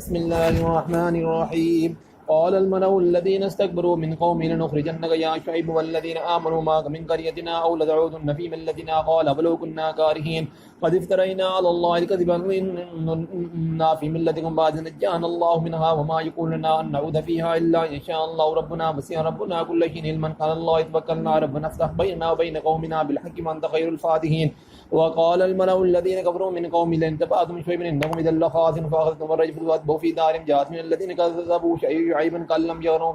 بسم الله الرحمن الرحيم. قال الملأ الذين استكبروا من قومه لنخرجنك يا شعيب والذين آمنوا معك من قريتنا أو لتعودن في ملتنا قال ولو كنا كارهين قد افترينا على الله كذبا إنا في ملتكم بعد نجانا الله منها وما يقول لنا أن نعود فيها إلا إن شاء الله ربنا وسع ربنا كل شيء علما قال الله توكلنا ربنا افتح بيننا وبين قومنا بالحق وأنت خير الفاتحين. وقال الملأ الذين كفروا من قوم لئن تبعتم شعيبا إنكم إذا لخاسرون فأخذتم الرجفة وأتبعوا في دارهم جاءت من الذين كذبوا شعيبا كأن لم يغنوا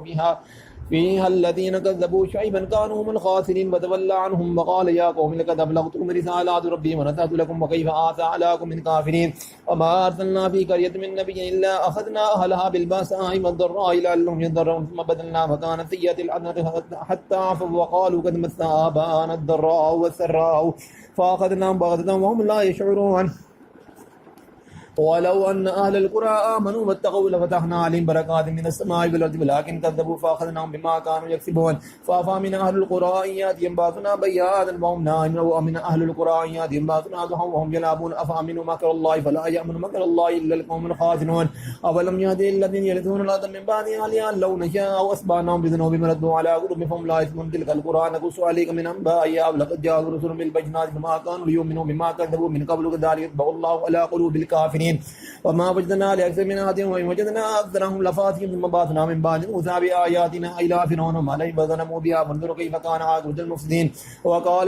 فيها الذين كذبوا شعيبا كانوا هم الخاسرين وتولى عنهم وقال يا قوم لقد أبلغتكم رسالات ربي ونصحت لكم وكيف آسى على قوم كافرين وما أرسلنا في قرية من نبي إلا أخذنا أهلها بالبأساء والضراء لعلهم يضرون ثم بدلنا مكان السيئة الحسنة حتى عفوا وقالوا قد مس آباءنا الضراء والسراء فأخذناهم بغتة وهم لا يشعرون. ولو أن أهل القرى آمنوا واتقوا لفتحنا عليهم بركات من السماء والأرض ولكن كذبوا فأخذناهم بما كانوا يكسبون. فأفى من أهل القرى أن يأتيهم بأسنا بياتا وهم نائمون ومن أهل القرى أن يأتيهم بأسنا ضحى وهم يلعبون أفأمنوا مكر الله فلا يأمن مكر الله إلا القوم الخاسرون. أولم يهد الذين يرثون الأرض من بعد أهلها لو نشاء أصبحناهم بذنوبهم ردوا على قلوبهم فهم لا يسمعون تلك القرى نقص عليك من أنبائها ولقد جاءوا رسل بالبينات فما كانوا ليؤمنوا بما كذبوا من قبل كذلك يطبع الله على قلوب الكافرين. وما وجدنا لأكثر من آية وإن وجدنا أكثرهم لفاسقين ثم بعثنا من بعد موسى بآياتنا إلى فرعون وملئه فظلموا بها فانظر كيف كان عاقبة المفسدين. وقال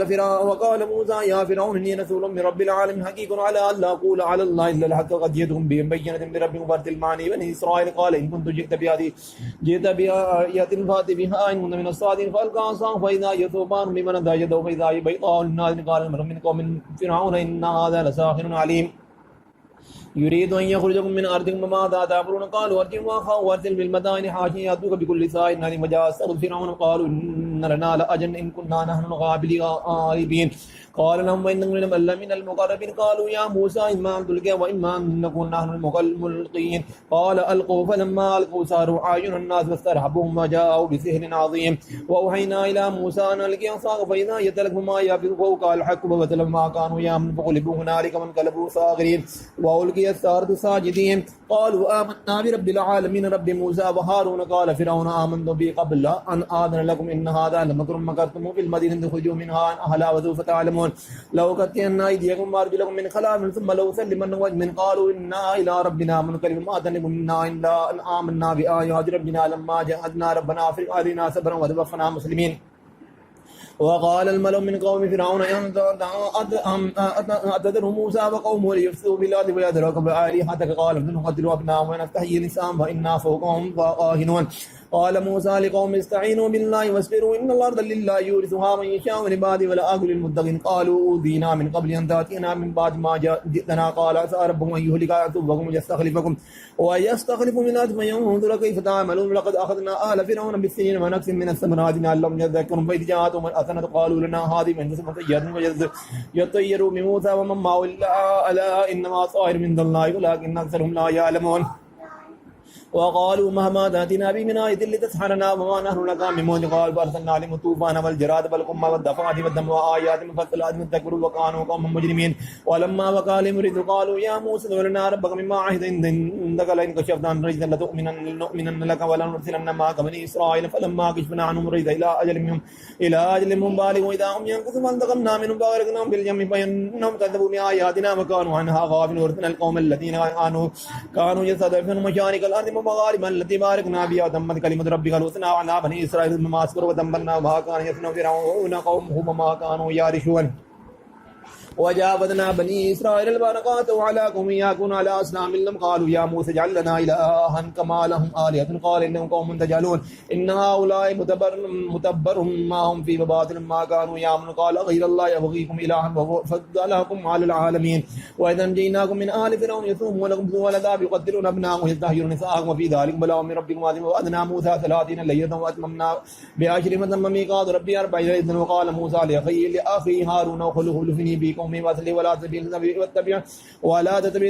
موسى يا فرعون إني رسول من رب العالمين حقيق على أن لا أقول على الله إلا الحق قد جئتكم ببينة من ربكم فارسلني بني إسرائيل قال إن كنت جئت بآية فأت بها إن كنت من الصادقين فألقى عصاه فإذا هي ثوبان بمن يده فإذا هي بيضاء للناظرين قال الملأ من قوم فرعون إن هذا لساحر عليم يريد أن يخرجكم من أرضكم وماذا تأمرون قالوا ارجعوا وأخاه وارسل في المدائن حاشية يأتوك بكل ساحر عليم وجاء السحرة فرعون قالوا إن لنا لأجرا إن كنا نحن الغالبين قال لهم وإنكم من المقربين قالوا يا موسى إما أن تلقي وإما أن نكون نحن الملقين قال ألقوا فلما ألقوا سحروا أعين الناس واسترهبوهم وجاءوا بسحر عظيم. وأوحينا إلى موسى أن ألقي عصاك فإذا هي تلقف ما يأفكون قال الحق وبطل ما كانوا يعملون فغلبوا هنالك وانقلبوا صاغرين وألقي السحرة ساجدين قالوا آمنا برب العالمين رب موسى وهارون قال فرعون آمنت به قبل أن آذن لكم إن هذا لمكر مكرتم في المدينة تخرجوا منها أهلها وسوف تعلمون لو قطعنا أيديكم وأرجلكم من خلاف ثم لو سلمنكم أجمعين قالوا إنا إلى ربنا منقلبون ما تنقم منا إلا أن آمنا بآيات ربنا لما جاءتنا ربنا أفرغ علينا صبرا وتوفنا مسلمين. وقال الملأ من قوم فرعون أتذر موسى وقومه ليفسدوا بالأرض ويذرك بآلهتك قال نقتل أبناءهم ونستحيي نساءهم وإنا فوقهم قاهرون. قال موسى لقوم استعينوا بالله واصبروا إن الأرض لله يورثها من يشاء من عباده والعاقبة للمتقين قالوا أوذينا من قبل أن تأتينا من بعد ما جئتنا قال عسى ربكم أن يهلك عدوكم ويستخلف من الأرض فينظر كيف تعملون لقد أخذنا آل فرعون بالسنين ونقص من الثمرات لعلهم يذكرون فإذ جاءتهم الحسنة قالوا لنا هذه من جسم سيئات يطيروا بموسى ومن معه ألا إنما طائر من الله ولكن أكثرهم لا يعلمون. وقالوا مهما تأتينا به من آية لتسحرنا وما نحن لك بمؤمنين قال فأرسلنا عليهم الطوفان والجراد والقمل والضفادع والدم وآيات مفصلات فاستكبروا وكانوا قوما مجرمين. ولما وقع عليهم الرجز قالوا يا موسى ادع لنا ربك مما عهد عندك لئن كشفت عنا الرجز لنؤمنن لك ولنرسلن معك بني إسرائيل فلما كشفنا عنهم الرجز إلى أجل هم بالغوا إذا هم ينكثون فانتقمنا منهم فأغرقناهم باليم فإنهم كذبوا بآياتنا وكانوا عنها غافلين. وأرسلنا القوم الذين كانوا يستضعفون مشارق الأرض ومغاربها التي باركنا بها وتمت كلمة ربك الحسنى على بني إسرائيل بما صبروا ودمرنا ما كان يصنع فرعون قومه وما كانوا يعرشون. وجاوزنا بني إسرائيل البركات على قوم يكون على أصنام لهم قالوا يا موسى اجعل لنا إلها كما لهم آلهة قال إنهم قوم تجهلون إن هؤلاء متبر ما هم فيه وباطل ما كانوا يعملون قال غير الله يبغيكم إلها فضلكم على العالمين. وإذا جئناكم من آل فرعون يسومونكم سوء العذاب يقتلون أبناءكم ويستحيون نساءكم وفي ذلك بلاء من ربكم عظيم. وأدنى موسى 30 ليلة وأتممنا بعشر فتم ميقات ربي 40 ليلة. وقال موسى لأخي هارون خلفني بكم وأصلي ولا تتبع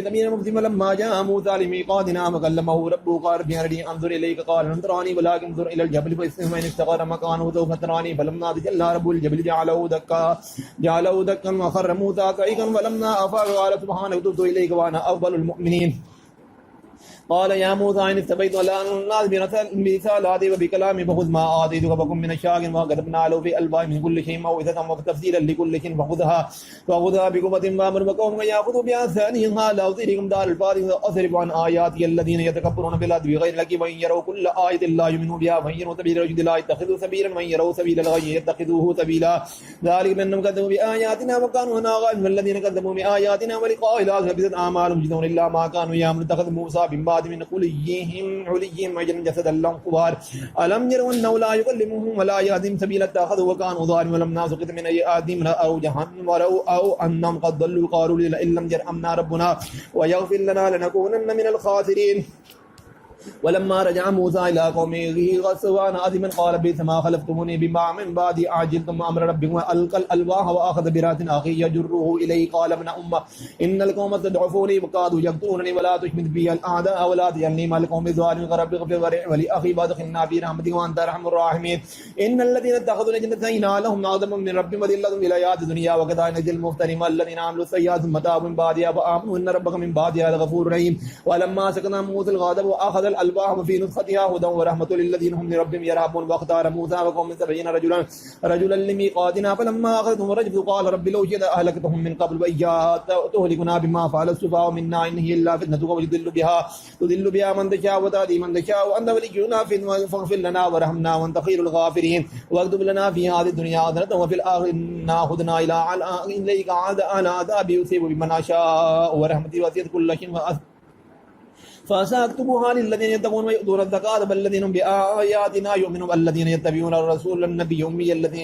سبيل المفسدين. لما جاء موسى لميقاتنا وكلمه ربه قال ربي أرني أنظر إليك قال لن تراني ولكن انظر إلى الجبل فإن استقر مكانه سوف تراني. فلما تجلى رب الجبل جعله دكا وخر موسى صعيقا. فلما أفاق قال سبحانك تبت إليك وأنا أفضل المؤمنين. قال يا موسى إن استبيت على الناس برسالاتي وبكلامي فخذ ما آتيتك فكن من الشاكرين وكتبنا له في الألواح من كل شيء موعظة وتفصيلا لكل شيء فخذها بقوة وأمر قومك يأخذوا بأحسنها لا أطيعكم دار الفارس أصرف عن آياتي الذين يتكبرون بالأرض بغير الحق وإن يروا كل آية لا يؤمنوا بها وإن يروا سبيل الرشد لا يتخذوا سبيلا وإن يروا سبيل الغي يتخذوه سبيلا ذلك بأنهم كذبوا بآياتنا وكانوا هنا غائبين والذين كذبوا بآياتنا ولقاء الآخرة حبطت أعمالهم يجزون إلا ما كانوا يعملون اتخذ موسى من بعد من حليهم عجلا جسدا لهم خوار ألم يروا أنه لا يكلمهم ولا يهديهم سبيلا اتخذوا وكانوا ظالمين ولم نسقط من أيديهم رأوا جهنم ورأوا أو أنهم قد ضلوا قالوا إن لم يرحمنا ربنا ويغفر لنا لنكونن من الخاسرين ولما رجع موسى إلى قومه غضبان آثما قال بئس ما خلفتموني من بعدي أعجلتم أمر ربكم وألقى الألواح وأخذ برأس أخيه يجره إليه قال ابن أمة إن القوم استضعفوني وكادوا يقتلونني ولا تشمت بي الأعداء ولا تجعلني مع القوم الظالمين رب اغفر ولأخي وادخلنا في رحمتك وأنت أرحم الراحمين إن الذين اتخذوا جنتين لهم عظم من ربهم وذلة في الحياة الدنيا وكذلك نجزي المفترين الذين عملوا السيئات ثم تابوا من بعدها فآمنوا إن ربك من بعدها لغفور رحيم ولما سكن موسى الغضب وأخذ الألواح في نسختها هدى ورحمة للذين هم لربهم يرهبون واختار موسى وقوم 70 رجلا لميقاتنا فلما أخذتهم الرجفة قال رب لو شئت أهلكتهم من قبل وإياك تهلكنا بما فعل السفهاء منا إن هي إلا فتنتك تضل بها من تشاء وتهدي من تشاء وأنت ولينا فاغفر لنا وارحمنا وأنت خير الغافرين واكتب لنا في هذه الدنيا حسنة وفي الآخرة إنا هدنا إليك على عذاب يصيب بمن أشاء ورحمتي وسعت كل شيء فسأكتبها للذين يتقون ويؤتون الزكاة والذين بآياتنا يؤمنون الذين يتبعون الرسول النبي الأمي الذين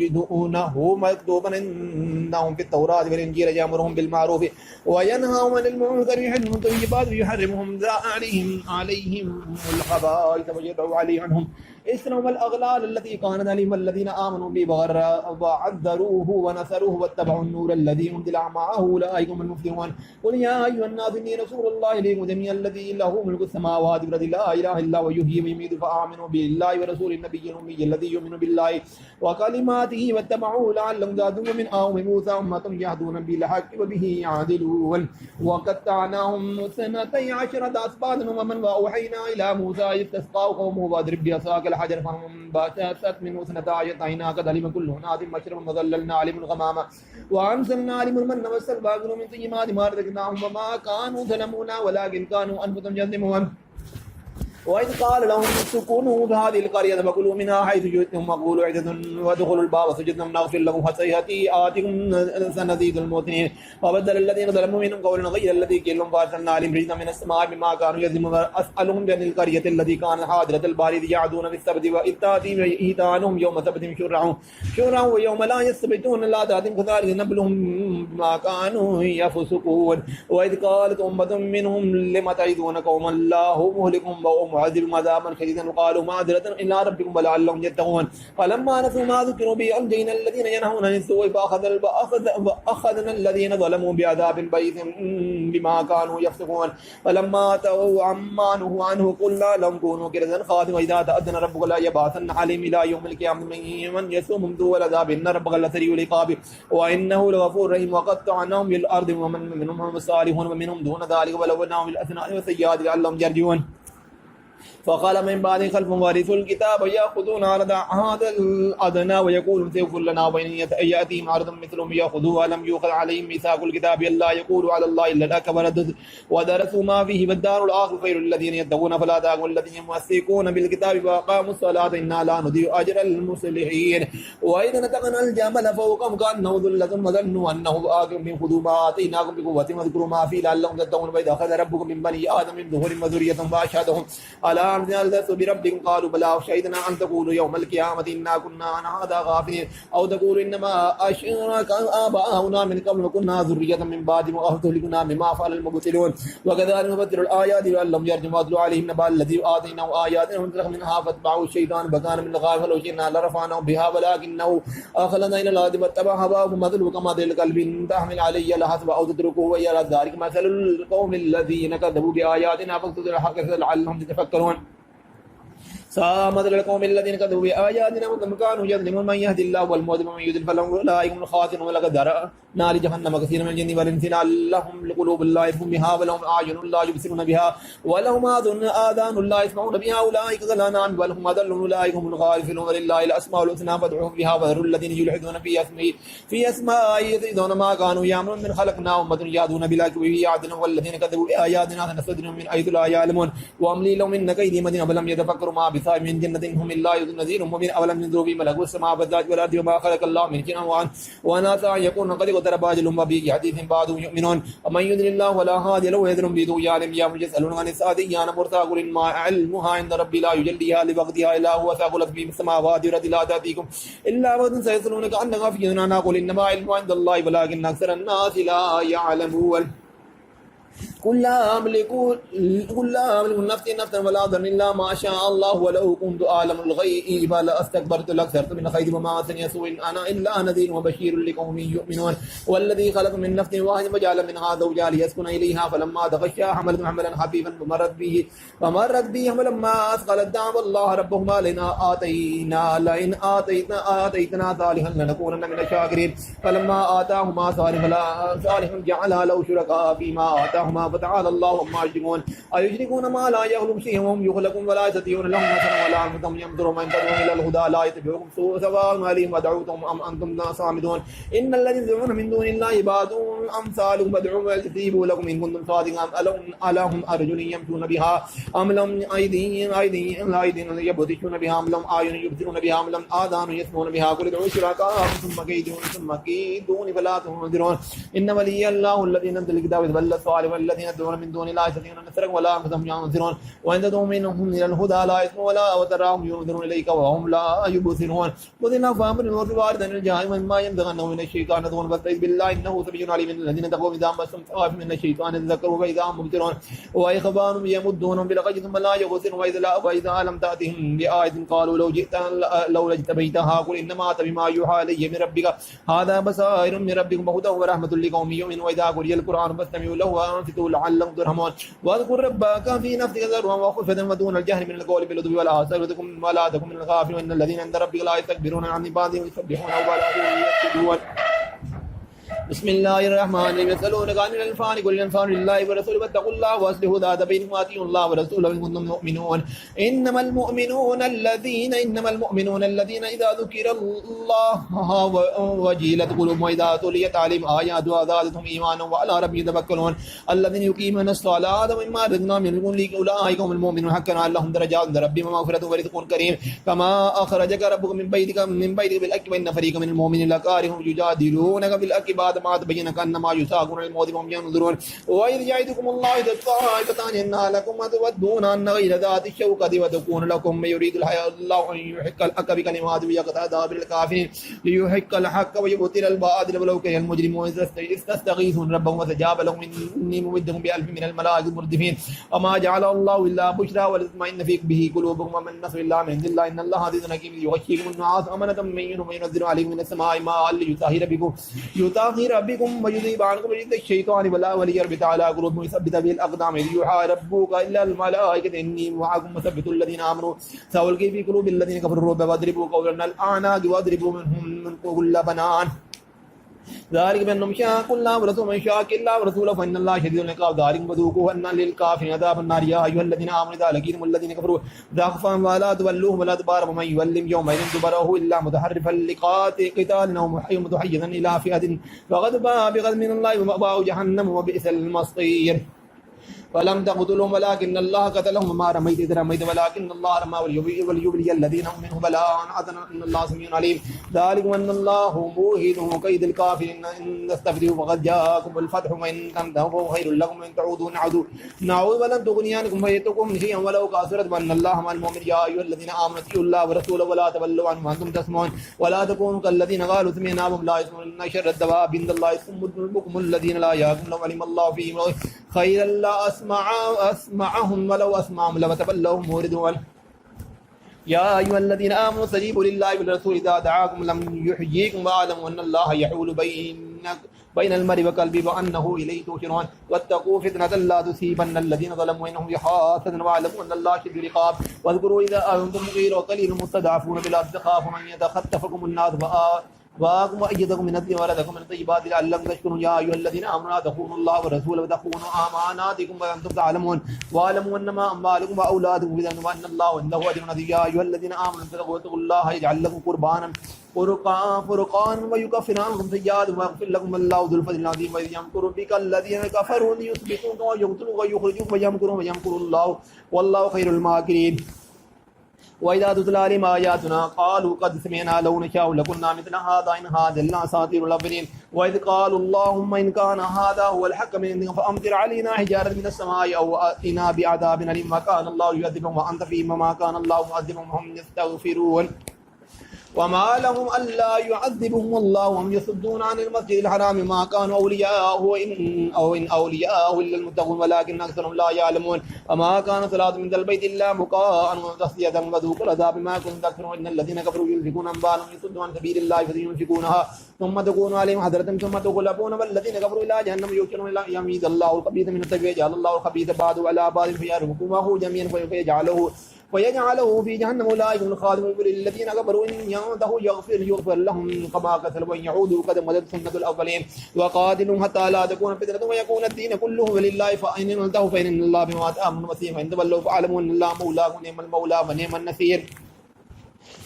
يدعونه مكتوبا عندهم في التوراة والإنجيل يأمرهم بالمعروف وينهاهم عن المنكر ويحلهم الطيبات ويحرمهم عليهم الخبائث ويدعو عليه عنهم إثرهم الأغلال التي كانت عليهم والذين آمنوا به وعذروه ونصروه واتبعوا النور الذي أنزل معه أولئك هم المفلحون قل يا أيها الناس إني رسول الله إليكم جميعا الذي له ملك السماوات والأرض لا إله إلا هو يحيي ويميت فآمنوا بالله ورسول النبي الأمي الذي يؤمن بالله وكلماته واتبعوه لعلهم يهتدون من قوم موسى أمة يهدون بالحق وبه يعدلون وقطعناهم 12 أسباطا ومن وأوحينا إلى موسى إذ استسقاه قومه واضرب بعصاك الحجر فانبجست منه 12 عينا قد علم كل أناس مشربهم وظللنا عليهم الغمام وأنزلنا عليهم المن والسلوى كلوا من طيبات ما رزقناهم وما كانوا ظلمونا ولكن كانوا أنفسهم يظلمون وإذ قال لهم اسكنوا هذه القرية فكلوا منها حيث شئتم وقولوا عدة وادخلوا الباب سجدا نغفر لكم سيئاتكم سنزيد المحسنين وبدل الذين ظلموا منهم قولا غير الذي قيل لهم فأرسلنا عليهم رجزا من السماء بما كانوا يظلمون أسألهم بأن القرية التي كانت حاضرة البحر إذ يعدون في السبت وإذ تأتيهم حيتانهم يوم سبتهم شرعا ويوم لا يسبتون لا تأتيهم كذلك نبلهم بما كانوا يفسقون وإذ قالت أمة منهم لم تعظون قوما الله مهلكهم ومعذبهم عذابا شديدا وقالوا معذرة إلى ربكم ولعلهم يتقون فلما نسوا ما ذكروا به أنجينا الذين ينهون عن السوء فأخذنا الذين ظلموا بعذاب بئيس بما كانوا يفسقون فلما أتوا عما نهوا عنه قلنا لهم كونوا قردة خاسئين وإذا تأذن ربك لا يبعثن عليهم إلى يوم القيامة من يسومهم سوء العذاب إن ربك لسريع العقاب وإنه لغفور رحيم وقطعناهم في الأرض ومن منهم الصالحون ومنهم دون ذلك ولوناهم بالأثناء والسيئات لعلهم يرجعون فقال من بعد خلف وارثوا الكتاب يأخذون عرض هذا الأدنى ويقولون سيغفر لنا وإن يأتيهم عرض مثلهم يأخذوها لم يؤخذ عليهم ميثاق الكتاب ألا يقولوا على الله إلا الحق ودرسوا ما فيه والدار الآخرة خير للذين يتقون فلا تكونوا الذين يمسكون بالكتاب وأقاموا الصلاة إنا لا نضيع أجر المصلحين وإذا نتقنا الجمل فوقهم كأنه ذلة وظنوا أنه آخر من خذوا ما آتيناكم بقوة واذكروا ما فيه لعلكم تتقون وإذا أخذ ربكم من بني آدم من ظهورهم وذريتهم وأشهدهم على ألست بربكم قالوا بلى شهدنا أن تقولوا يوم القيامة إنا كنا عن هذا غافلين أو تقولوا إنما أشرك آباؤنا من قبل وكنا ذرية من بعدهم وأهلكنا بما فعل المبطلون وكذلك نفسر الآيات لعلهم يرجعون واتلو عليهم نبأ الذي آتيناه آياتنا فانسلخ منها فاتبعه الشيطان فكان من الغاوين ولو شئنا لرفعناه بها ولكنه أخلد إلى الأرض واتبع هواه فمثله كمثل الكلب إن تحمل عليه لحسب أو تتركه ويرى ذلك مثل القوم الذين كذبوا بآياتنا فاقتلوا الحق لعلهم يتفكرون سامد القوم الذين كذبوا بآياتنا وكم كانوا يظلمون من يهد الله والمهتد ومن يضلل فلهم أولئك هم الخاسرون ولقد ذرأنا نار جهنم كثير من الجن والإنس لهم قلوب لا يفقهون بها ولهم أعين لا يبصرون بها ولهم آذان لا يسمعون بها أولئك كالأنعام بل هم أضل أولئك هم الغافلون ولله الأسماء الحسنى فادعوهم بها وذروا الذين يلحدون في أسمائه يزيدون ما كانوا يعملون من خلقنا أمة يهدون بالحق وبه يعدلون والذين كذبوا بآياتنا سنستدرجهم من حيث لا يعلمون وأملي لهم إن كيدي متين أفلم يتفكروا ما بصائب من جنة هم إلا نذير مبين أولم ينظروا في ملكوت السماوات والأرض وما خلق الله من شيء وأناسا يكون قد اقترب أجلهم وبه حديث بعضهم يؤمنون ومن يضلل الله ولا هادي له ويذرهم بطغيانهم يسألون عن الساعة أيان مرساها قل إنما علمها عند ربي لا يجليها لوقتها إلا هو ثقلت في السماوات والأرض لا تأتيكم إلا وقت سيصلونك أنك في جنانا قل إنما علمها عند الله ولكن أكثر الناس لا يعلمون قل لا أملك نفسا ولا ضرا إلا ما شاء الله ولو كنت أعلم الغيب لاستكبرت لاكثرت من الخير وما مسني سوء أنا إلا نذير وبشير لقوم يؤمنون والذي خلق من نفس واحدة وجعل منها زوجها ليسكن إليها فلما تغشاها حملت حملا خفيفا فمرت به فلما أثقلت دعوا الله ربهما لئن آتيتنا صالحا لنكونن من الشاكرين فلما آتاهما صالحا جعلها له شركاء فيما آتاهما فتعالى الله عما يشركون أيشركون ما لا يخلق شيئا وهم يخلقون ولا يستطيعون لهم نصرا ولا أنفسهم ينصرون من تدعون إلى الهدى لا يتبعكم سواء عليهم ودعوتهم أم أنتم صامدون إن الذين يدعون من دون الله عباد أمثالكم فادعوهم يستجيبوا لكم إن كنتم صادقين ألهم أرجل يمشون بها أم لهم أيدي يبطشون بها أم لهم أعين يبصرون بها أم لهم آذان يسمعون بها قل ادعوا شركاءكم ثم كيدون فلا تنظرون إن ولي الله الذي نزل الكتاب ويتولى الصالحين والذين يدعون من دون الله يستطيعون نصرا ولا أنفسهم ينصرون وإن تدعوا منهم إلى الهدى لا يسمعون ولا وتراهم ينظرون إليك وهم لا يبصرون وذنا فأمر واردا الجاهل مما ينزغنه من الشيطان نزغ فاستعذ بالله إنه سميع عليم الذين تقوا إذا مسهم طائف من الشيطان تذكروا فإذا هم مبصرون وإخوانهم يمدونهم بالغي ثم لا يغفرون وإذا لم تأتهم بآية قالوا لو اجتبيتها قل إنما أتى بما يوحى إلي من ربك هذا بصائر من ربكم وهدى ورحمة لقوم يؤمنون وإذا قرئ القرآن فاستمعوا له وأنصتوا لعلكم ترحمون واذكر ربك في نفسك ذروا وخفة ودون الجهل من القول بالغدو والآصال ولا تكن من الغافلين وإن الذين عند ربك لا يستكبرون عن عباده ويسبحونه ولا يسجدون بسم الله الرحمن الرحيم يسألونك عن الأنفال قل الأنفال لله ورسوله فاتقوا الله وأصلحوا ذات بينكم وأطيعوا الله ورسوله إن كنتم مؤمنون إنما المؤمنون الذين إذا ذكر الله وجلت قلوبهم وإذا تليت عليهم آياته زادتهم إيمانا وعلى ربهم يتوكلون الذين يقيمون الصلاة ومما رزقناهم ينفقون أولئك هم المؤمنون حقا لهم درجات عند ربهم ومغفرة ورزق كريم كما أخرجك ربك من بيتك بالحق وإن فريقا من المؤمنين لكارهون يجادلونك بالحق بعد ما تبين كأنما يساقون الموت وهم ينظرون وإذ يعدكم الله إذا طائفتان إنها لكم وتودون أن غير ذات الشوكة وتكون لكم يريد الله أن يحق الحق بكلماته ويقطع دابر الكافرين ليحق الحق ويبطل الباطل ولو كره المجرمون استغيثون ربهم فاستجاب لهم إني ممدكم بألف من الملائكة مردفين وما جعل الله إلا بشرى ولتطمئن في به قلوبكم وما النصر إلا من عند الله إن الله عزيز حكيم يغشيكم النعاس أمنة منه وينزل عليكم من السماء ماء ليطهر بكم ويذيب عنكم رجز الشيطان ولا وليربط على قلوبكم ويثبت به الأقدام إذ يوحى ربك إلا الملائكة إني معكم وثبتوا الذين آمنوا سألقي في قلوب الذين كفروا الرعب واضربوا قولا الأعناق واضربوا منهم من كل بنان ذلك بأنهم شاقوا الله ورسوله من شاق الله ورسوله فإن الله شديد العقاب ذلك فذوقوه أن للكافرين عذاب النار يا أيها الذين آمنوا إذا لقيتم الذين كفروا ضعفا ولا تولوهم ولا تباروا ومن يولهم يومئذ دبره إلا متحرفا لقتال أو متحيزا إلى فئة فقد باء بغضب من الله ومأواه جهنم وبئس المصير فلم تقتلهم ولكن الله قتلهم وما رميت إذ رميت ولكن الله رمى وليبلي الذين هم منه بلاء إن الله سميع عليم ذلك وأن الله موهن كيد الكافرين إن تستفتحوا فقد جاءكم الفتح وإن تنتهوا خير لكم وإن تعودوا نعود ولن تغني عنكم فيتكم شيئا ولو كثرت وأن الله مع المؤمنين يا أيها الذين آمنوا اتقوا الله ورسوله ولا تولوا عنه وأنتم تسمعون ولا تكونوا كالذين قالوا سمعنا وهم لا يسمعون إن شر الدواب عند الله الصم البكم الذين لا يعقلون لو علم الله فيهم خيرا لا أسمعهم ولو أسمعهم لما تولوا موردون يا أيها الذين آمنوا استجيبوا لله والرسول إذا دعاكم لم يحييكم واعلموا أن الله يحول بين المرء وقلبه وأنه إليه تحشرون واتقوا فتنة لا تصيبن الذين ظلموا إنهم بحاثة واعلموا أن الله شديد العقاب واذكروا إذا أنتم غير قليل مستضعفون بالأرض تخافون أن يتخطفكم الناس وآكم وأيدكم من الدين ولدكم من طيبات لعلكم تشكرون يا أيها الذين آمنوا لا تخونوا الله ورسوله وتخونوا أماناتكم وأنتم تعلمون واعلموا أنما أموالكم وأولادكم فتنة وأن الله عنده أجر عظيم يا أيها الذين آمنوا اتقوا الله يجعل لكم قربانا فرقان ويكفر عنكم سيئاتكم ويغفر لكم الله ذو الفضل العظيم وإذ يمكر بك الذين كفروا ليثبتوك ويقتلوك ويخرجوك ويمكرون ويمكر الله والله خير الماكرين وإذا تتلى عليهم آياتنا قالوا قد سمعنا لو نشاء لكنا مثل هذا إن هذا إلا أساطير الأولين وإذ قالوا اللهم إن كان هذا هو الحق من عندك فأمطر علينا حجارة من السماء أو ائتنا بعذاب أليم ما كان الله يعذبهم وأنت فيهم وما كان الله معذبهم وهم يستغفرون وما لهم ألا يعذبهم الله وهم يصدون عن المسجد الحرام ما كانوا أولياءه إن أولياءه إلا المتقون ولكن أكثرهم لا يعلمون وما كان صلاة من البيت إلا مكاء وتصدية وذوقوا العذاب ما كنتم تكفرون إن الذين كفروا ينفقون أموالهم يصدون عن سبيل الله فسينفقونها ثم تكون عليهم حسرة ثم تغلبون والذين كفروا إلى جهنم يحشرون إلى يميز الله الخبيث من الطيب ويجعل الله الخبيث بعضه على بعض فيرمكمه جميعا فيجعله في جهنم أولئك هم الخالدون للذين كفروا إن ينتهوا يغفر لهم كما كسبوا وإن يعودوا قد مضت سنة الأولين وقاتلوا حتى لا تكون فتنة ويكون الدين كله لله فإن انتهوا فإن الله بما آمنوا بصير وإن تولوا فاعلموا أن الله مولاكم نعم المولى ونعم النصير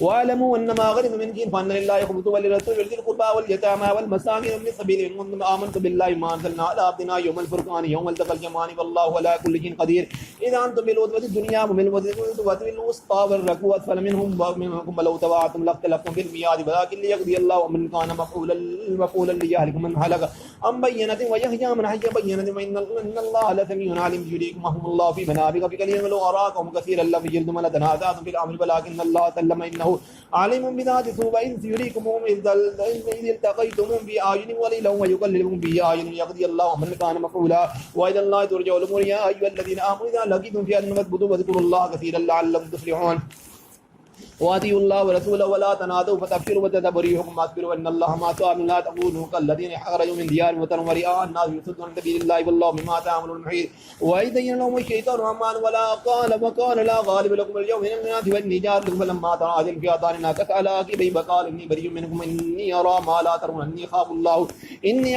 واعلموا ان ما غنم من شيء فان لله خمسه وللرسول ولذي القربى واليتامى والمساكين وابن السبيل ان كنتم امنتم بالله ما انزلنا على عبدنا يوم الفرقان يوم التقى الجمعان والله على كل شيء قدير اذا انتم بالعدوة الدنيا وبالعدوة الوسطى والركوة اسفل منكم ولو تبعتم لاختلفتم في الميعاد ولكن ليقضي الله ومن كان مفعولا ليهلك من هلك عن بينة ويحيى من حي بينة وان الله لسميع عليم يريكم الله في منابر بقليل ولو اراكم كثيرا لم يجلدوا لتنازعتم في الامر ولكن الله سلم انه عليم بذات الصدور إذ يريكمهم إذ التقيتمهم بأعين وليلا ويقللهم بأعين يقضي الله من كان مفعولا وإلى الله ترجع الأمور يا أيها الذين آمنوا إذا لقيتم فئة فاثبتوا واذكروا الله كثيرا لعلكم تفلحون واتقوا الله ورسوله ولا تنادوا فتفشلوا وتذهب ريحكم واصبروا ان الله مع الصابرين لا تكونوا كالذين خرجوا من ديارهم وطرا ورئاء الناس يصدون عن سبيل الله والله بما تعملون محيط واذ زين لهم الشيطان اعمال وقال لا غالب لكم اليوم من الناس واني جار لكم فلما تراءت الفئتان نكص على عقبيه وقال اني بريء منكم اني ارى ما لا ترون اني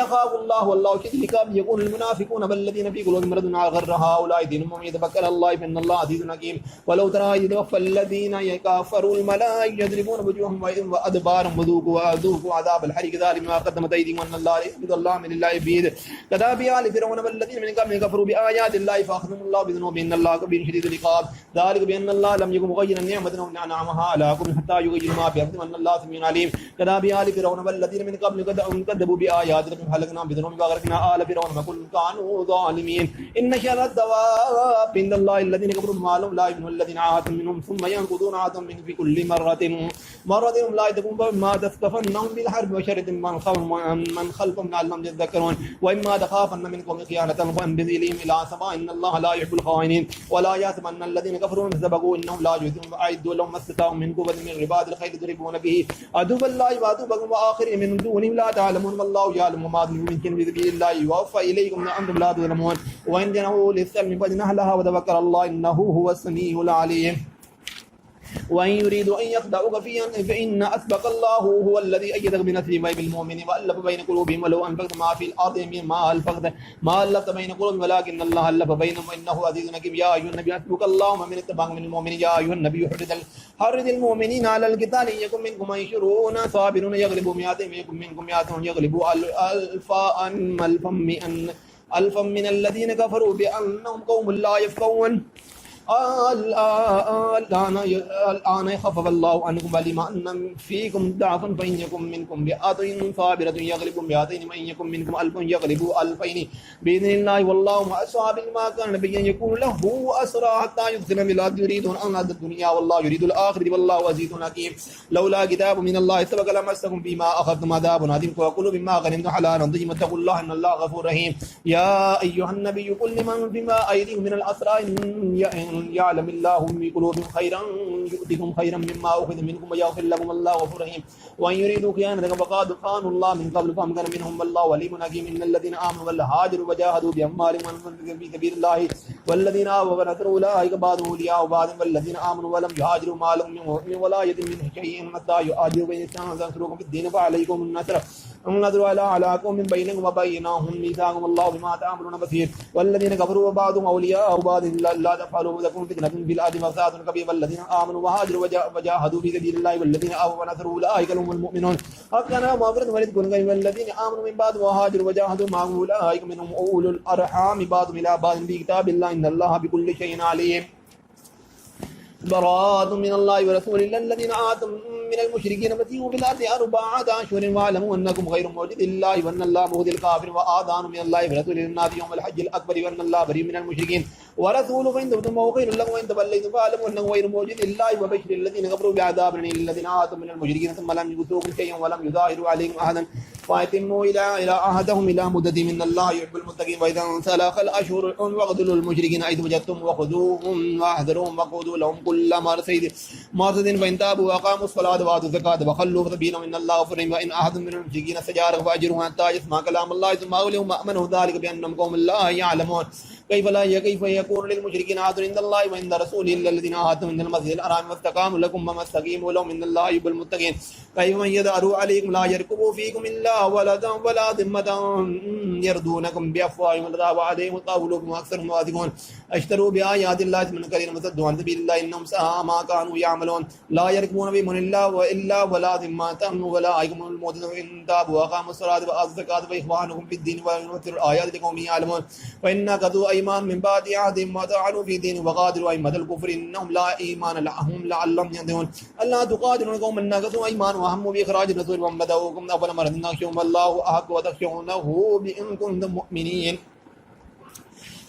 اخاف الله والله شديد العقاب يكون المنافقون بالذين في قلوبهم مرض غر هؤلاء دينهم يتفكر الله فان الله عزيز حكيم ولو ترى اذ يتوفى الذين يكفرون الملائكة يضربون وجوههم وأدبارهم وذوقوا عذاب الحريق ذلك ما قدمت أيديهم وأن الله يحفظ الله من الله بيد كذا بآل فرعون والذين من قبلهم كفروا بآيات الله فأخذهم الله بذنوبهم إن الله كبير شديد العقاب ذلك بأن الله لم يكن مغيرا نعمة أنعمها على قوم حتى يغيروا ما بأنفسهم أن الله سميع عليم كذا بآل فرعون والذين من قبلهم كذبوا بآيات ربهم فأهلكناهم بذنوبهم وأغرقنا آل فرعون وكل كانوا ظالمين إن شر الدواب عند الله الذين كفروا بما لهم لا يؤمنون الذين عاهدتم منهم ثم ينقضون عهدهم منهم في كل مرة لا يتقون ما تثقفنهم بالحرب وشرد من خلفهم لعلهم يذكرون وإما تخافن منكم خيانة فانبذ إليهم إلى سواء إن الله لا يحب الخائنين ولا يحسبن الذين كفروا سبقوا إنهم لا يجوزون وأعدوا لهم ما استطاعوا من قوة من رباط الخيل يضربون به عدو الله وعدوكم وآخرين من دونهم لا تعلمون والله يعلم ما تنفقون من شيء في سبيل الله يوفى إليكم وأنتم لا تظلمون وإن جنحوا للسلم فاجنح لها وتوكل الله إنه هو السميع العليم وإن يريدوا أن يخدعوك فإن أسبق الله هو الذي أيدك بنصره بالمؤمنين وألف بين قلوبهم ولو أنفقت ما في الأرض ما ألفت بين قلوبهم ولكن الله ألف بينهم وإنه عزيز حكيم يا أيها النبي حسبك الله ومن اتبعك من المؤمنين يا أيها النبي حرض المؤمنين على القتال إن يكن منكم عشرون صابرون يغلبوا مئتين ويكن منكم مئتون يغلبوا ألفا من الذين كفروا بأنهم قوم لا يفقهون الآن يخفف الله عنكم علم أن فيكم ضعفا فإن يكن منكم مئة صابرة يغلب مئتين وإن يكن منكم ألف يغلب ألفين بإذن الله والله مع الصابرين ما كان نبيا يكون له أسرى حتى يدخل من الأرض يريدون أن الدنيا والله يريد الآخرة والله عزيز حكيم لولا كتاب من الله سبق لمسكم فيما أخذتم عذاب عظيم وكلوا مما غنمتم حلالا طيبا واتقوا الله إن الله غفور رحيم يا أيها النبي قل لمن فيما أيديهم من الأسرى إن يعلم الله في قلوبهم خيرا يؤتكم خيرا مما أخذ منكم ويغفر لكم الله غفور رحيم وإن يريدوا خيانتك فقد خانوا الله من قبل فأمكن منهم والله وليم حكيم إن الذين آمنوا والهاجروا وجاهدوا بأموالهم وأنفسهم في سبيل الله والذين آووا ونصروا أولئك بعضهم أولياء بعض والذين آمنوا ولم يهاجروا ما لهم من ولاية من شيء حتى يهاجروا وإن استنصروكم في الدين فعليكم النصر على قوم من بينكم وبينهم ميثاقهم الله بما تعملون بصير والذين كفروا وبعضهم أولياء بعض لا تفعلوا تكون فتنة في الأرض وفساد كبير والذين آمنوا وهاجروا وجاهدوا في سبيل الله والذين آووا ونصروا أولئك هم المؤمنون حقنا مغفرة ورزق كريم والذين آمنوا من بعد وهاجروا وجاهدوا معهم أولئك منهم أولو الأرحام بعضهم إلى بعض في كتاب الله إن الله بكل شيء عليم براءة من الله ورسوله الذين آتوا من المشركين فسيحوا في الأرض أربعة أشهر واعلموا أنكم غير معجز الله وأن الله مهدي الكافر وآذان من الله ورسوله للناس يوم الحج الأكبر وأن الله بريء من المشركين ورسوله فإن تبتم فهو خير لكم وإن توليتم فاعلموا أنه غير معجز الله وبشر الذين كفروا بعذاب أليم الذين آتوا من المشركين ثم لم يؤتوكم شيئا ولم يظاهروا عليهم أحدا فأتموا إلى عهدهم إلى مدتهم إن الله يحب المتقين وإذا انسلخ الأشهر واقتلوا المشركين حيث وجدتم وخذوهم واحذروهم وقعدوا لهم كل مرصد فإن تابوا وأقاموا الصلاة وآتوا الزكاة وخلوا سبيلهم إن الله غفور رحيم وإن أحد من المشركين استجارك فأجره حتى يسمع كلام الله ثم أولهم مأمنه ذلك بأنهم قوم لا يعلمون كيف يكون للمشركين عهد عند الله وعند رسوله إلا الذين عاهدتم من المسجد الحرام واستقاموا لكم وما استقيموا لهم إن الله يحب المتقين كيف من يظهروا عليكم لا يرقبوا فيكم إلا ولا ذمة يردونكم بأفواههم وتأبى عليهم قلوبهم وأكثرهم فاسقون اشتروا بآيات الله ثمنا قليلا وصدوا عن سبيل الله إنهم ساء ما كانوا يعملون لا يرقبون بهم إلا ولا ذمة أولئك هم المعتدون إن تابوا وأقاموا الصلاة وآتوا الزكاة فإخوانكم في الدين وينصروا الآيات لقوم يعلمون فإن نقضوا أيمان من بعد عهدهم وطعنوا في دين وقاتلوا أئمة الكفر إنهم لا إيمان لهم لعلهم ينتهون ألا تقاتلون قوما نقضوا أيمان وهموا بإخراج الرسول وبدأوكم أول مرة نخشوهم والله أحق وتخشونه إن كنتم مؤمنين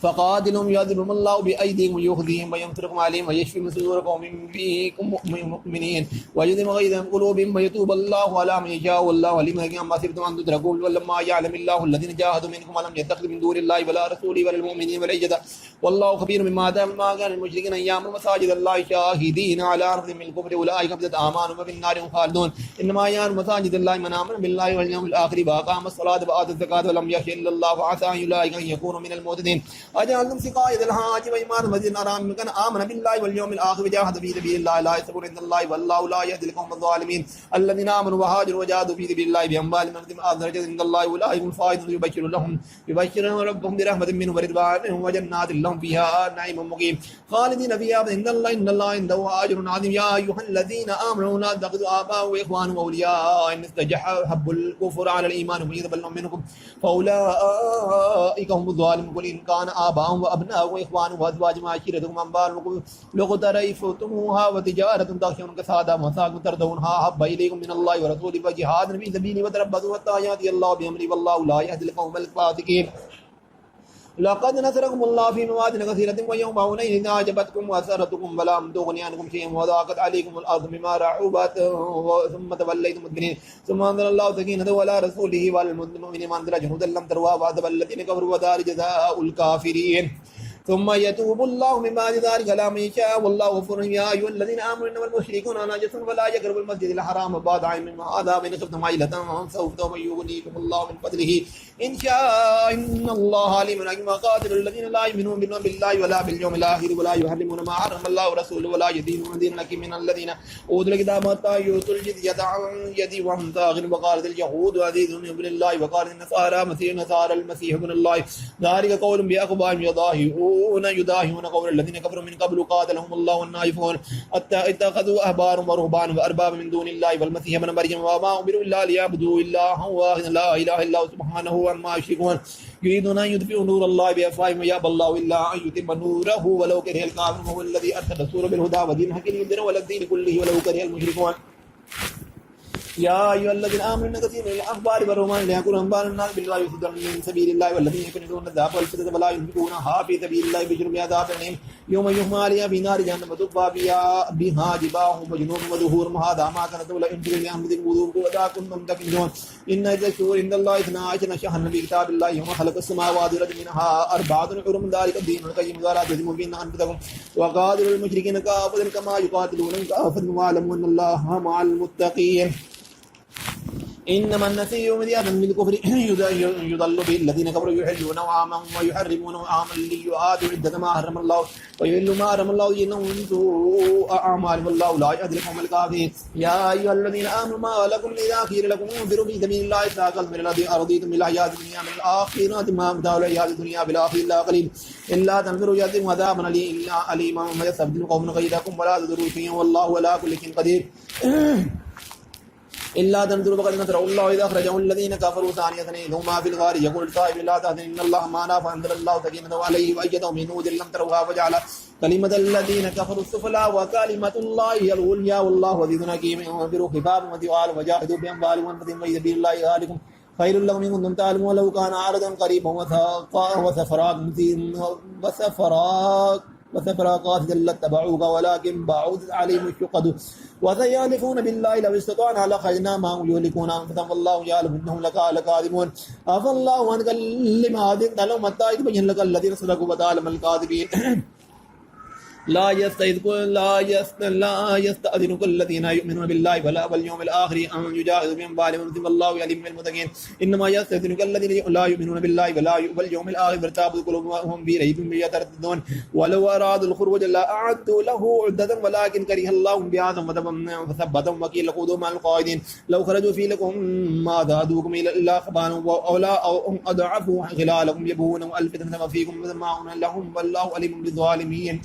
فقاتلهم يعذبهم الله بأيديهم ويخزيهم وينصركم عليهم ويشفي من صدور قوم فيكم مؤمنين ويذهب غيظ قلوبهم ويتوب الله على من يشاء والله عليم حكيم ما حسبتم أن تتركوا ولما يعلم الله الذين جاهدوا منكم ولم يتخذوا من دون الله ولا رسوله ولا المؤمنين ولا يجد والله خبير مما كان المشركين أن يعملوا مساجد الله شاهدين على أنفسهم بالكفر أولئك حبطت أعمالهم وفي النار هم خالدون إنما يعمل مساجد الله من آمن بالله واليوم الآخر وأقام الصلاة وآتى الزكاة ولم يخش إلا الله فعسى أولئك أن يكونوا من المهتدين أجعلتم سقاية الحاج وإيمان المسجد الحرام من كان آمن بالله واليوم الآخر وجاهد في سبيل الله لا يحسبون عند الله والله لا يهدي القوم الظالمين الذين آمنوا وهاجروا وجاهدوا في سبيل الله بأموالهم وأنفسهم درجة عند الله أولئك هم الفائزون يبشرهم ربهم برحمة منه ورضوان وجنات لهم فيها نعيم مقيم خالدين فيها إن الله عنده أجر عظيم يا أيها الذين آمنوا لا تتخذوا آباء وإخوانهم أولياء إن استحبوا الكفر على الإيمان ومن يتولهم منكم فأولئك هم الظالمون قل إن كان آباءهم وأبناءهم وإخوانهم وأزواجهم وعشيرتهم أموال اقترفتموها وتجارة تخشون كسادها ومساكن ترضونها أحب إليكم من الله ورسوله وجهاد في سبيله وتربصوا حتى يأتي الله بأمره والله لا يهدي القوم الفاسقين لقد نصركم الله في مواطن كثيرة ويوم حنين إذ أعجبتكم وأسرتكم فلم تغن عنكم شيئا وضاقت عليكم الأرض بما رحبت ثم توليتم مدبرين ثم أنزل الله سكينته على رسوله والمؤمنين وأنزل جنودا لم تروها وعذب الذين كفروا وذلك جزاء الكافرين ثم يتوب الله من بعد ذلك على من يشاء والله غفور يا أيها الذين آمنوا إنما المشركون نجس فلا يقربوا المسجد الحرام بعد عام هذا وإن خفتم عيلة سوف يغنيكم الله من فضله إن شاء إن الله عليم حكيم قاتل الذين لا يؤمنون بالله ولا باليوم الآخر ولا يحرمون ما حرم الله ورسوله ولا يدينون دين لكن من الذين أوتوا الكتاب حتى يؤتوا الجزية عن يد وهم صاغرون وقالت اليهود عزيز ابن الله وقالت النصارى المسيح ابن الله ذلك قول بأقوالهم يضاهئون قول الذين كفروا من قبل قاتلهم الله النائفون اتخذوا أحبارهم ورهبانهم وأربابا من دون الله والمسيح ابن مريم وما أمروا إلا ليعبدوا إلها واحدا لا إله إلا هو سبحانه عما يشركون يريدون أن يطفئوا نور الله بأفواههم ويأبى الله إلا أن يتم نوره ولو كره الكافرون هو الذي أرسل رسوله بالهدى ودين الحق ليظهره على الدين كله ولو كره المشركون يا أيها الذين آمنوا إن كثيرا من الأخبار والرهبان ليأكلوا أموال الناس بالله ويصدون من سبيل الله والذين يكنزون الذهب والفضة ولا ينفقونها في سبيل الله بشرهم عذاب أليم يوم يحمى عليها في نار جهنم وتكوى بها جباههم وجنوبهم وظهورهم هذا ما كنتم لأنفقوا لأنفسكم وذوقوا وذا كنتم تكنزون إن عدة الشهور عند الله 12 شهرا في كتاب الله يوم خلق السماوات والأرض منها أربعة حرم ذلك الدين القيم ولا تظلموا فيهن أنفسكم وقاتلوا المشركين كافة كما يقاتلونكم كافة واعلموا أن الله مع المتقين إنما النسيء مذيات بالكفر يضل به الذين كفروا يحلونه عاما ويحرمونه عاما ليؤادوا عدة ما حرم الله ويحل ما حرم الله إنهم سوء أعمالهم والله لا يهدي القوم الكافرين يا أيها الذين آمنوا ما لكم إذا قيل لكم انفروا في سبيل الله استثقلتم من الذي أرضيتم بالحياة الدنيا من الآخرة ما متاع الحياة الدنيا بالآخرة إلا قليل إلا تنفروا يعذبكم عذابا أليما ويستبدل قوما غيركم ولا تضروا شيئا والله على كل شيء قدير إلا تنظروا فقد نصره الله إذا أخرجه الذين كفروا ثانية اثنين هما في الغار يقول الطائف لا تحزن إن الله معنا فأنزل الله سكينته عليه وأيده من جنود لم تروها وجعل كلمة الذين كفروا السفلى وكلمة الله هي العليا والله عزيز حكيم انفروا خفافا وثقالا وجاهدوا بأموالكم وأنفسكم في سبيل الله ذلكم خير لكم إن كنتم تعلمون ولو كان عرضا قريبا وسفرا قاصدا لاتبعوك ولكن بعدت عليهم الشقة وسيحلفون بالله لو استطعنا لخرجنا معهم يهلكون أنفسهم والله يعلم إنهم لكاذبون عفى الله عنك لما أذنت لهم حتى يتبين لك الذين صدقوا وتعلم الكاذبين لا يستأذنك الذين يؤمنون بالله واليوم الآخر أن يجاهدوا بأموالهم والله عليم بالمتقين إنما يستأذنك الذين لا يؤمنون بالله واليوم الآخر فارتابت قلوبهم في ريب يترددون ولو أرادوا الخروج لأعدوا له عدة ولكن كره الله بعاثهم فثبتهم وقيل خذوا مع القائدين لو خرجوا في لكم ما زادوكم إلا خبالا أو أضعفوا خلالكم يبغون الفتنة فيكم وسماعون لهم والله عليم بالظالمين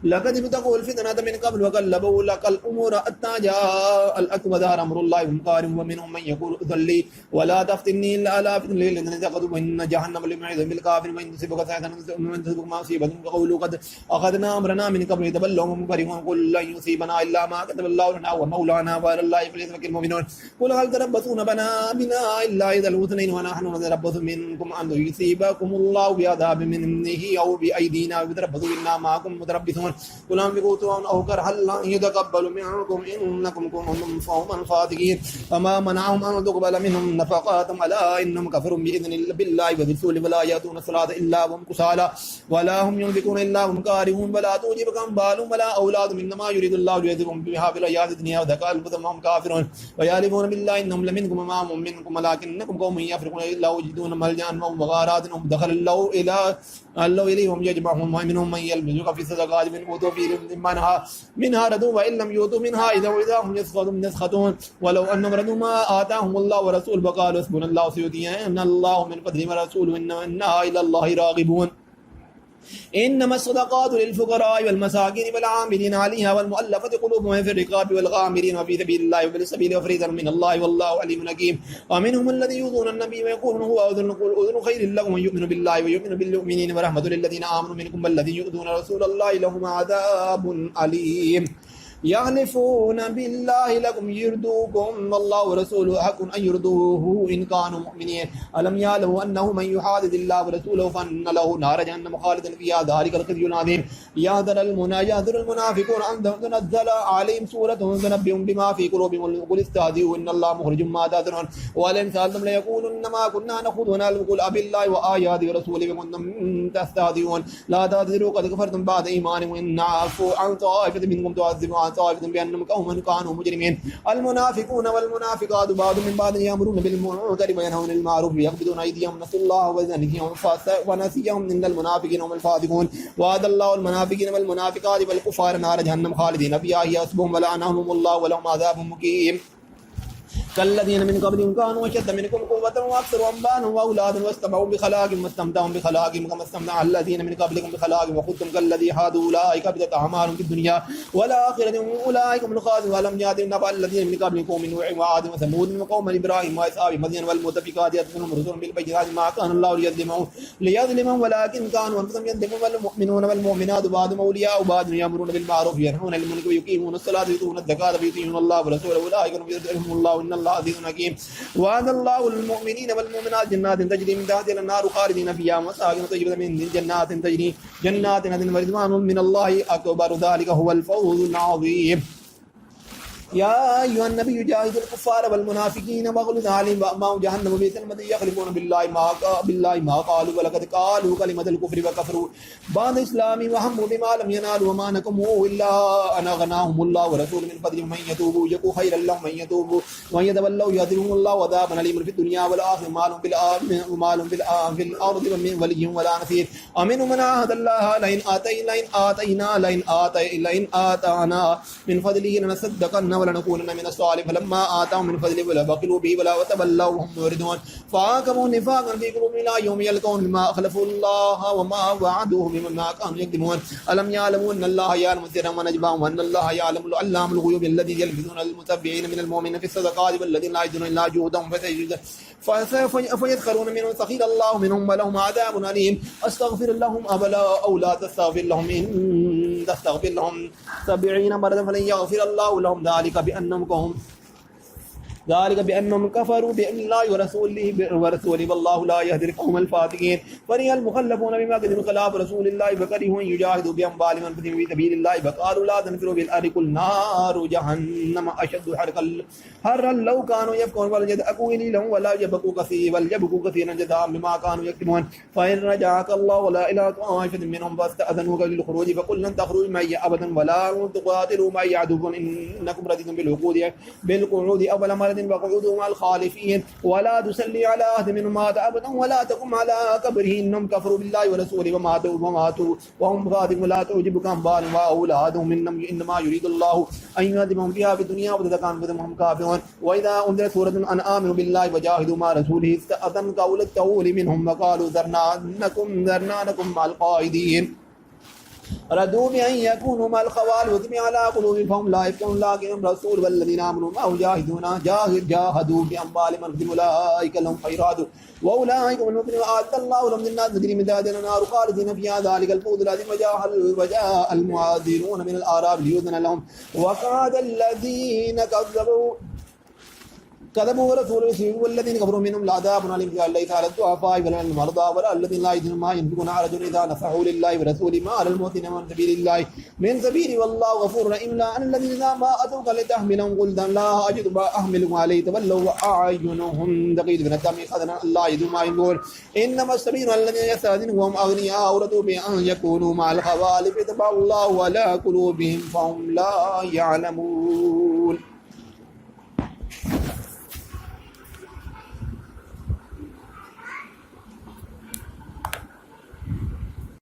لقد ابتغوا الفتنة من قبل وقلبوا لك الأمور حتى جاء الحق وظهر أمر الله وهم كارهون ومنهم من يقول ذلي ولا تفتني إلا على فتن الذين اتخذوا وإن جهنم لموعدهم بالكافرين وإن تصبك سيئة وإن تصبك مصيبة فقولوا قد أخذنا أمرنا من قبل يتبلوا منكرون قل لن يصيبنا إلا ما كتب الله لنا ومولانا وعلى الله فليتوكل المؤمنون قل هل تربصون بنا إلا إذا الحسنين ونحن نتربص منكم أن يصيبكم الله بعذاب منه أو بأيدينا ويتربصوا إنا معكم متربصون قل أنفقوا طوعا أو كرها لن يتقبل منكم إنكم كنتم قوما فاسقين فما منعهم أن تقبل منهم نفقاتهم ألا إنهم كفروا بإذن بالله وبرسوله ولا يأتون الصلاة إلا وهم كسالى ولا هم ينفقون إلا وهم كارهون ولا تعجبك أموالهم ولا أولادهم إنما يريد الله ليعذبهم بها في الحياة الدنيا وذاك أنفسهم وهم كافرون ويحلفون بالله إنهم لمنكم وما هم منكم ولكنكم قوم يفرقون إلا ويجدون ملجأ ومغارات ودخل الله إليهم يجمعهم ومنهم من يلمزك في الصدقات من أوتوا في منها ردوا وإن لم يؤتوا منها إذا هم يسخطون ولو أنهم ردوا ما آتاهم الله ورسوله وقالوا حسبنا الله سيؤتينا إن الله من فضله ورسوله إنها إلى الله راغبون إنما الصدقات للفقراء والمساكين والعاملين عليها والمؤلفة قلوبهم في الرقاب والغامرين وفي سبيل الله وفي السبيل وفريضة من الله والله عليم حكيم ومنهم الذي يؤذون النبي ويقولون هو أذن خير لكم ويؤمن بالله ويؤمن بالمؤمنين ورحمة للذين آمنوا منكم والذين يؤذون رسول الله لهم عذاب أليم يحلفون بالله لكم يرضوكم والله ورسوله حق أن يرضوه إن كانوا مؤمنين ألم يعلموا أنه من يحادث الله ورسوله فأن له نار جهنم خالدا فيها ذلك الخزي العظيم يحذر المنافقون أن تنزل عليهم سورة تنبئهم بما في قلوبهم قل استهزئوا إن الله مخرج ما تحذرون ولئن سألتم ليقولن ما كنا نخوض ونلعب قل أبالله وآياته ورسوله كنتم تستهزئون لا تعتذروا قد كفرتم بعد إيمانكم إن عفوا عن طائفة منكم تعذبوا طائفة بأنهم قوم كانوا مجرمين المنافقون والمنافقات بعض من بعض يأمرون بالمنكر وينهون عن المعروف ويقبضون أيديهم نسوا الله ونسيهم إن المنافقين هم الفاسقون وعد الله المنافقين والمنافقات والكفار نار جهنم خالدين فيها هي حسبهم ولعنهم الله ولهم عذاب مقيم كالذين من قبلهم كانوا أشد منكم قوة وأكثر أموالا وأولادا واستمعوا بخلاقهم واستمتعوا بخلاقهم كما استمتع الذين من قبلكم بخلاقهم وخذتم كالذي حادوا أولئك حبطت أعمالهم في الدنيا والآخرة أولئك هم الخاسرون ولم يأتهم نبأ الذين من قبلكم من نوح وعاد وثمود وقوم إبراهيم وإسحاق مدين والمؤتفكات يأتونهم رسل بالبينات ما كان الله ليظلمهم ولكن كانوا أنفسهم يظلمون والمؤمنون والمؤمنات بعضهم أولياء بعض يأمرون بالمعروف وينهون عن المنكر ويقيمون الصلاة ويؤتون الزكاة ويطيعون الله ورسوله أولئك هم يرحمهم الله إن الله عزيز حكيم وعد الله المؤمنين والمؤمنات جنات تجري من تحتها الأنهار خالدين فيها ومساكن طيبة من جنات تجري جنات عدن ورضوان من الله أكبر ذلك هو الفوز العظيم يا أيها النبي جاهد الكفار والمنافقين واغلظ عليهم ومأواهم جهنم وبئس المصير يحلفون بالله ما قالوا ولقد قالوا كلمة الكفر وكفروا بعد إسلامهم وهموا بما لم ينالوا وما نقموا إلا أن أغناهم الله ورسوله من فضله من يتوبوا يكون خيرا لهم من يتوبوا ومن يتولوا يعذبهم الله عذابا أليما في الدنيا والآخرة وما لهم في الأرض من ولي ولا نصير ومنهم من عاهد الله لئن آتانا من فضله لنصدقن ولنكونن من الصالحين فلما آتاهم من فضله بخلوا به وتولوا وهم معرضون فعاقبوا نفاقا في قلوبهم إلى يوم يلقون بما أخلفوا الله وما وعدوه بما كانوا يكذبون ألم يعلموا أن الله يعلم سرهم ونجواهم وأن الله يعلم علام الغيوب الذي يلبسون المتبعين من المؤمنين في الصدقات والذين لا يجدون إلا جهدهم فيسخرون منهم سخر الله منهم ولهم عذاب أليم أستغفر لهم أو لا تستغفر لهم إن تستغفر لهم 70 مرة فلن يغفر الله لهم ذلك بأنهم كفروا بالله ورسوله والله لا يهدي القوم الفاسقين فرح المخلفون بما كذبوا خلاف رسول الله فكرهوا أن يجاهدوا بأموالهم وأنفسهم في سبيل الله فقالوا لا تنفروا بالأرض قل نار جهنم أشد حرا لو كانوا يفقهون وليدعوا إليهم ولا يبقوا كثيرا جزاء بما كانوا يكسبون فإن رجعك الله ولا إلى طائفة منهم فاستأذنوك للخروج فقل لن تخرجوا معي أبدا ولا تقاتلوا معي عدوا إنكم رضيتم بالقعود أول مرة وقعودوا مع الخالفين ولا تسلي على أحد منهم مات أبدا ولا تقم على قبره إنهم كفروا بالله ورسوله وماتوا وهم فاسقون ولا تعجبك أموالهم وأولادهم إنما يريد الله أن يعذبهم فيها في الدنيا وتزهق أنفسهم وهم كافرون وإذا أنزلت سورة أن آمنوا بالله وجاهدوا مع رسوله استأذنك أولي الطول منهم وقالوا ذرنا نكن مع القائدين ردوا بأن يكونوا مع الخوال وطبع على قلوبهم فهم لا يفقهون لكن الرسول والذين آمنوا معه جاهدوا بأموالهم وأنفسهم أولئك لهم خيرات وأولئك هم المفلحون أعد الله لهم جنات تجري من تحتها الأنهار خالدين فيها ذلك الفوز العظيم وجاء المعذرون من الأعراب ليؤذن لهم وقال الذين كذبوا رسوله والذين كفروا منهم العذاب أليم ليس على الضعفاء ولا على المرضى ولا الذين لا يجدون ما ينفقون حرج إذا نصحوا لله ورسوله ما على المحسنين من سبيل الله من سبيل والله غفور رحيم لا أن الذين ما أتوك لتحملهم قلت لا أجد ما أحملكم عليه تولوا وأعينهم تفيض من الدم حزنا لا يجدون ما ينفقون إنما السبيل الذين يستأذنهم أغنياء ورضوا بأن يكونوا مع الخوالف طبع الله على قلوبهم فهم لا يعلمون.